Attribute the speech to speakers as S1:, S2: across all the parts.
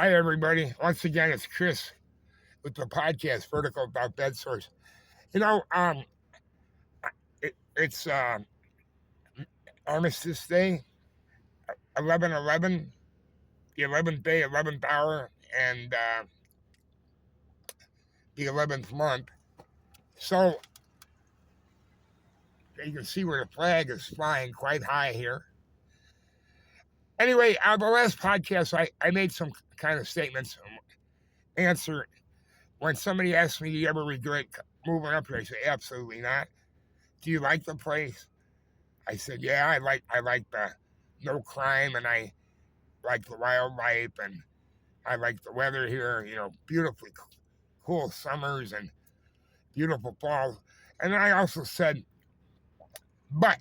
S1: Hi, everybody. Once again, it's Chris with the podcast Vertical about bedsores. You know, it's Armistice Day, 11/11, the 11th day, 11th hour, and the 11th month. So you can see where the flag is flying quite high here. Anyway, the last podcast, I made some kind of statements. Answer when somebody asked me, "Do you ever regret moving up here?" I say, "Absolutely not." Do you like the place? I said, "Yeah, I like the no crime, and I like the wildlife, and I like the weather here. Beautifully cool summers and beautiful falls." And I also said, "But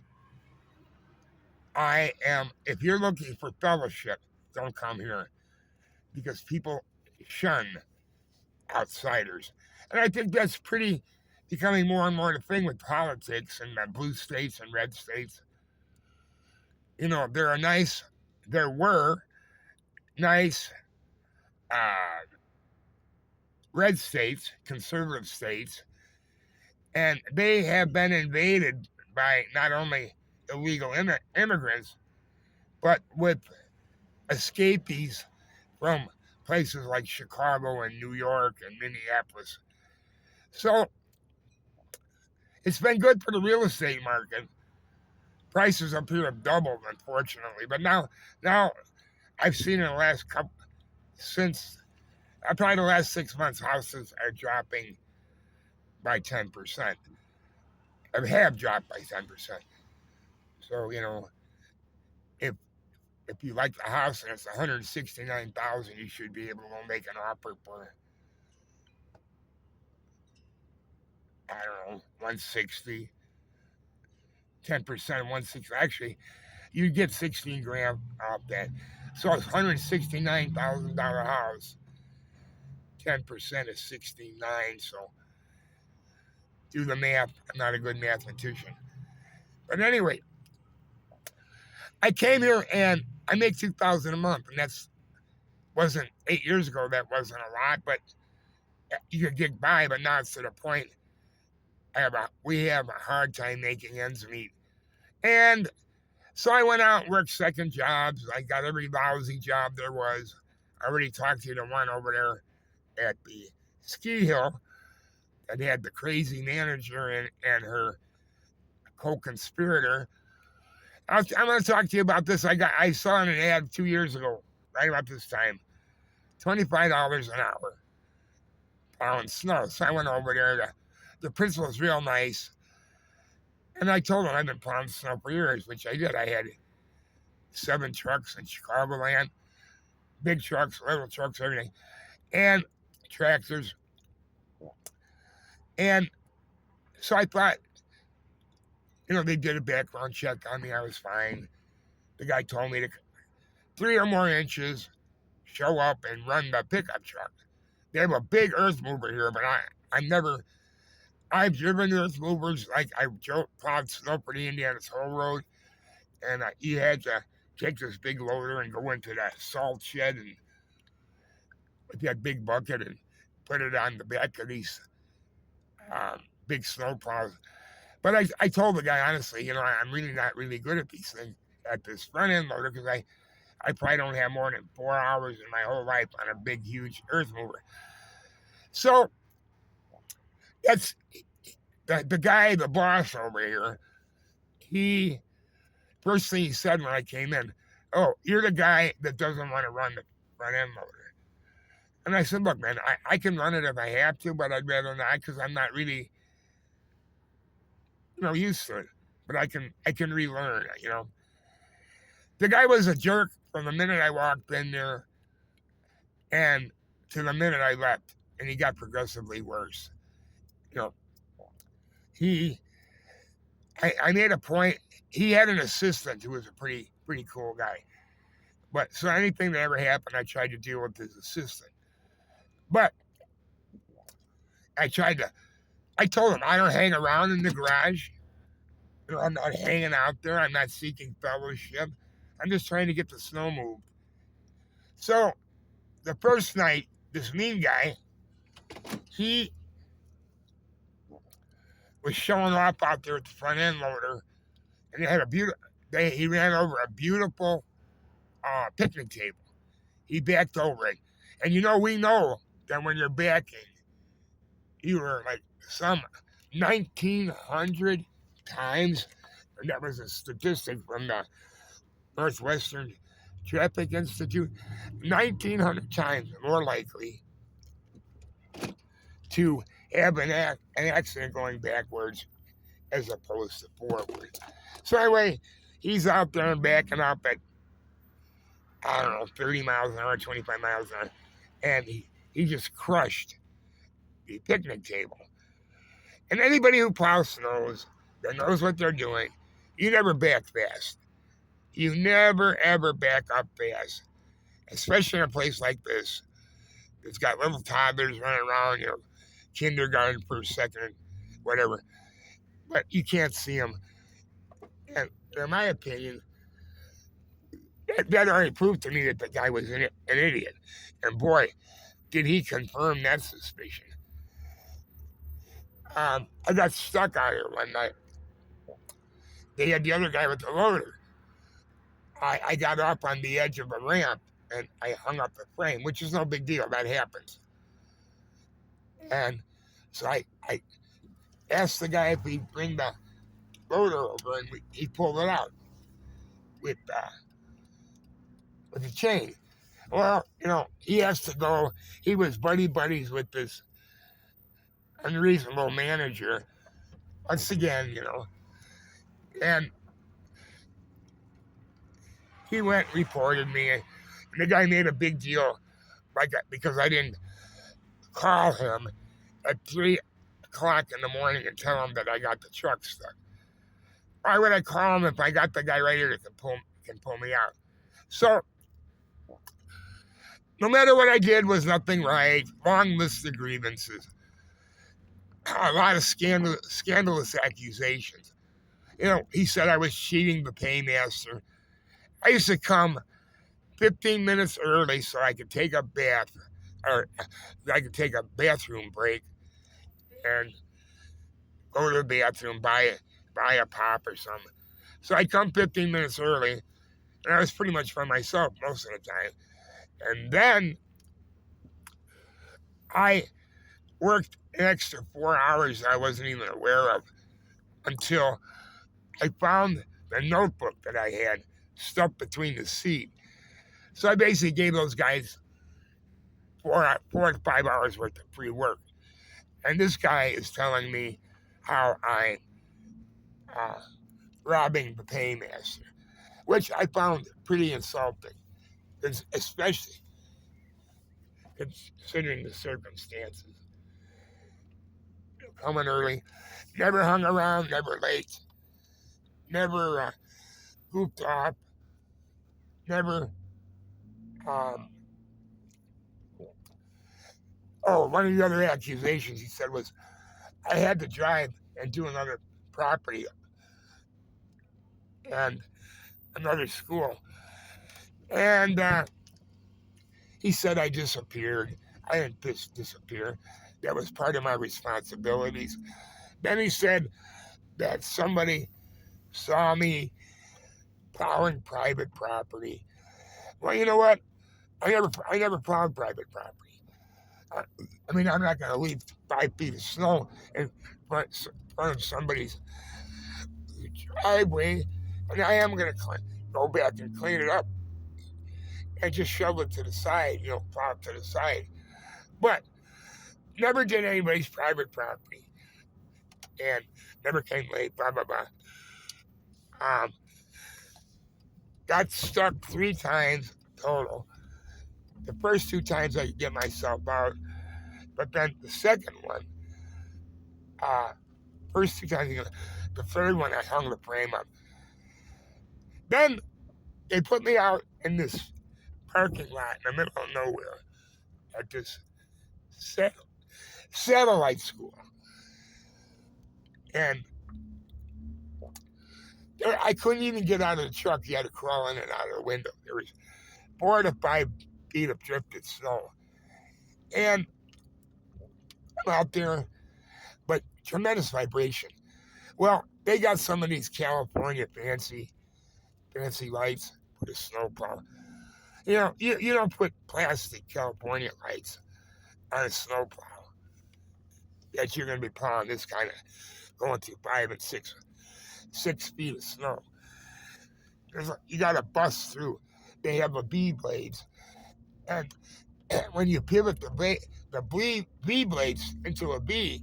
S1: if you're looking for fellowship, don't come here because people shun outsiders." And I think that's pretty becoming more and more the thing with politics and the blue states and red states. There were nice uh, red states, conservative states, and they have been invaded by not only illegal immigrants, but with escapees from places like Chicago and New York and Minneapolis. So it's been good for the real estate market. Prices up here have doubled, unfortunately. But now I've seen in the last probably the last 6 months, houses are dropping by 10%. Have dropped by 10%. So if if you like the house and it's 169,000, you should be able to make an offer for, I don't know, 160, 10%, 160. Actually, you get 16 grand off that. So it's $169,000 house. 10% is 69. So do the math. I'm not a good mathematician. But anyway, I came here and I make $2,000 a month, and wasn't 8 years ago. That wasn't a lot, but you could get by. But now it's to the point we have a hard time making ends meet. And so I went out and worked second jobs. I got every lousy job there was. I already talked to you, the one over there at the ski hill that had the crazy manager and her co-conspirator. I'm going to talk to you about this. I saw an ad 2 years ago, right about this time, $25 an hour plowing snow. So I went over there. The principal's real nice. And I told him I've been plowing snow for years, which I did. I had 7 trucks in Chicagoland, big trucks, little trucks, everything, and tractors. And so I thought, they did a background check on me. I was fine. The guy told me to 3 or more inches, show up and run the pickup truck. They have a big earth mover here, but I've driven earth movers. Like I plowed snow for the Indiana Toll Road, and you had to take this big loader and go into that salt shed and with that big bucket and put it on the back of these big snow plows. But I told the guy, honestly, I'm really not really good at these things, at this front end loader, because I probably don't have more than 4 hours in my whole life on a big, huge earth mover. So that's the guy, the boss over here. First thing he said when I came in, "Oh, you're the guy that doesn't want to run the front end loader." And I said, "Look, man, I can run it if I have to, but I'd rather not because I'm not really, used to it. But I can relearn it. The guy was a jerk from the minute I walked in there and to the minute I left, and he got progressively worse. I made a point. He had an assistant who was a pretty cool guy. But so anything that ever happened, I tried to deal with his assistant. But I told him I don't hang around in the garage. I'm not hanging out there. I'm not seeking fellowship. I'm just trying to get the snow moved. So the first night, this mean guy, he was showing off out there at the front end loader, and they had a beautiful. He ran over a beautiful picnic table. He backed over it, and we know that when you're backing, you were like some 1,900 times. And that was a statistic from the Northwestern Traffic Institute. 1,900 times more likely to have an accident going backwards as opposed to forward. So anyway, he's out there and backing up at, I don't know, 30 miles an hour, 25 miles an hour, and he just crushed the picnic table. And anybody who plows snows, that knows what they're doing, you never back fast. You never, ever back up fast, especially in a place like this. It's got little toddlers running around, kindergarten, first, second, whatever. But you can't see them. And in my opinion, that already proved to me that the guy was an idiot. And boy, did he confirm that suspicion. I got stuck out here one night. They had the other guy with the loader. I got up on the edge of a ramp and I hung up the frame, which is no big deal. That happens. And so I asked the guy if he'd bring the loader over, and he pulled it out with the chain. Well, he has to go. He was buddies with this unreasonable manager. Once again, and he went and reported me, and the guy made a big deal because I didn't call him at 3 o'clock in the morning and tell him that I got the truck stuck. Why would I call him if I got the guy right here that can pull me out? So, no matter what I did was nothing right. Long list of grievances. A lot of scandalous accusations. He said I was cheating the paymaster. I used to come 15 minutes early so I could take a bath, or I could take a bathroom break and go to the bathroom, buy a pop or something. So I'd come 15 minutes early, and I was pretty much by myself most of the time. And then I worked an extra 4 hours I wasn't even aware of until I found the notebook that I had stuffed between the seat. So I basically gave those guys 4 to 5 hours worth of free work. And this guy is telling me how I'm robbing the paymaster, which I found pretty insulting, especially considering the circumstances. Coming early, never hung around, never late, never goofed off, never. One of the other accusations he said was I had to drive and do another property and another school. And he said I disappeared. I didn't disappear. That was part of my responsibilities. Then he said that somebody saw me plowing private property. Well, you know what? I never plowed private property. I'm not going to leave 5 feet of snow in front of somebody's driveway, and I am going to go back and clean it up and just shovel it to the side, plow it to the side. But never did anybody's private property, and never came late, blah, blah, blah. Got stuck 3 times total. The first 2 times I could get myself out, but then the second one, first 2 times, the third one I hung the frame up. Then they put me out in this parking lot in the middle of nowhere at this satellite school. And I couldn't even get out of the truck. You had to crawl in and out of the window. There was 4 to 5 feet of drifted snow. And I'm out there, but tremendous vibration. Well, they got some of these California fancy lights for the snowplow. You don't put plastic California lights on a snowplow that you're going to be plowing this kind of going through 5 and 6 feet of snow. You got to bust through. They have a V blades, and when you pivot the V blades into a V,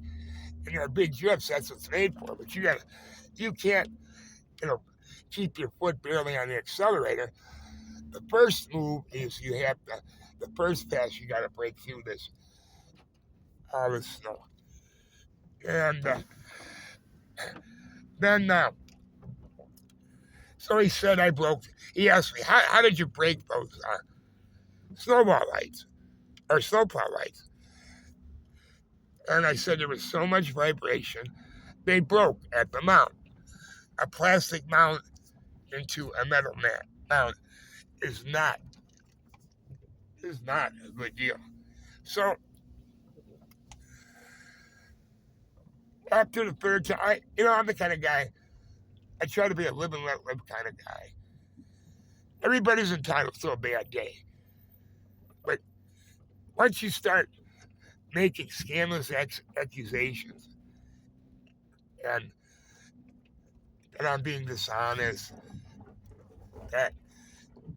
S1: and there are big drifts, that's what it's made for. But you can't, you know, keep your foot barely on the accelerator. The first move is the first pass you got to break through all this snow, and then so he said he asked me, how did you break those snowball lights or snowplow lights? And I said there was so much vibration, they broke at the mount. A plastic mount into a metal mount is not a good deal. So after the third time, I'm the kind of guy, I try to be a live and let live kind of guy. Everybody's entitled to a bad day. But once you start making scandalous accusations and that I'm being dishonest, that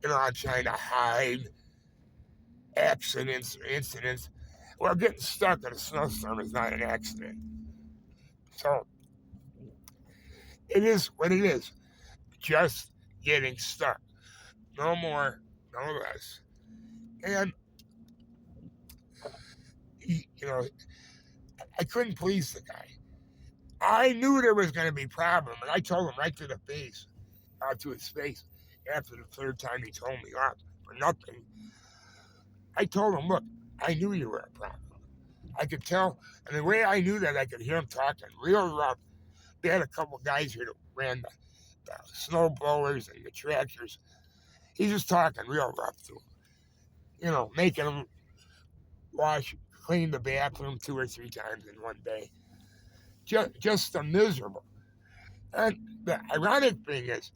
S1: I'm trying to hide accidents or incidents, well, getting stuck in a snowstorm is not an accident. So it is what it is. Just getting stuck. No more, no less. And I couldn't please the guy. I knew there was going to be a problem, and I told him right to his face, after the third time he told me off for nothing. I told him, look, I knew you were a problem. I could tell, and the way I knew that, I could hear him talking real rough. They had a couple guys here that ran the snow blowers and the tractors. He's just talking real rough to him, making him clean the bathroom 2 or 3 times in one day. Just a miserable. And the ironic thing is,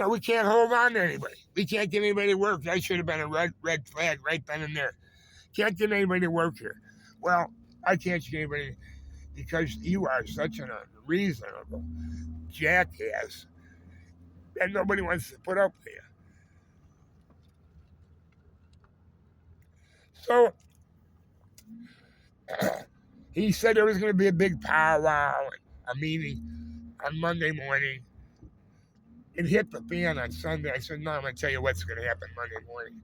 S1: we can't hold on to anybody. We can't get anybody to work. That should have been a red flag right then and there. Can't get anybody to work here. Well, I can't get anybody because you are such an unreasonable jackass that nobody wants to put up with you. So he said there was going to be a big powwow, a meeting on Monday morning. It hit the fan on Sunday. I said, no, I'm going to tell you what's going to happen Monday morning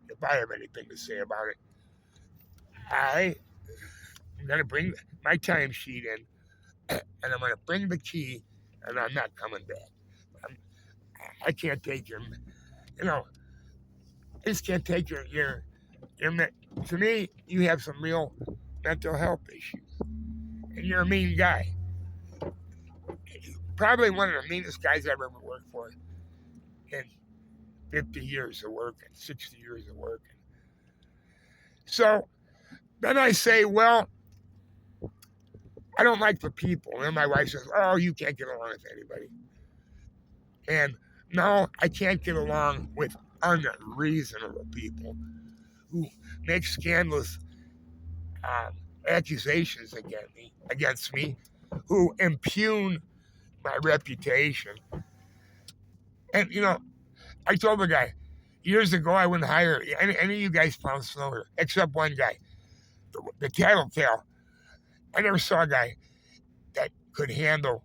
S1: if I have anything to say about it. I am going to bring my timesheet in, and I'm going to bring the key, and I'm not coming back. I can't take your, I just can't take your, to me, you have some real mental health issues, and you're a mean guy. Probably one of the meanest guys I've ever worked for in 50 years of work and 60 years of work. So then I say, well, I don't like the people. And my wife says, oh, you can't get along with anybody. And no, I can't get along with unreasonable people who make scandalous accusations against me, who impugn my reputation. And, I told the guy, years ago, I wouldn't hire any of you guys plow snow here, except one guy, the tattletale. I never saw a guy that could handle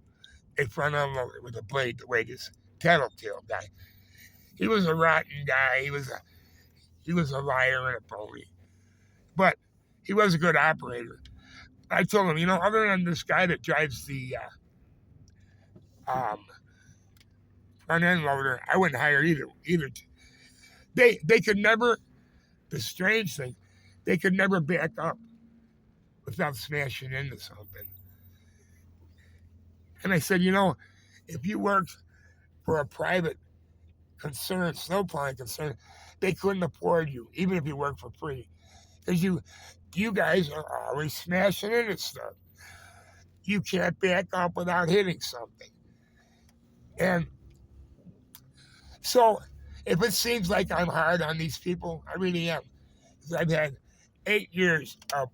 S1: a front end loader with a blade the way this tattletale guy. He was a rotten guy. He was a liar and a phony. But he was a good operator. I told him, other than this guy that drives the front end loader, I wouldn't hire either. They could never. The strange thing, they could never back up without smashing into something. And I said, if you worked for a private concern, snowplowing concern, they couldn't afford you, even if you work for free. Because you guys are always smashing into stuff. You can't back up without hitting something. And so if it seems like I'm hard on these people, I really am. Because I've had 8 years of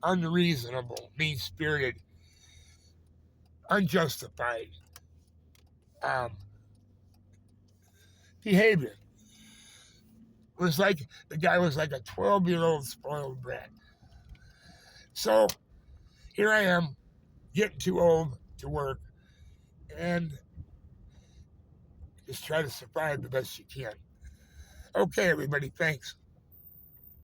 S1: unreasonable, mean spirited, unjustified um, behavior. It was like the guy was like a 12-year-old spoiled brat. So here I am, getting too old to work, and just try to survive the best you can. Okay, everybody, thanks.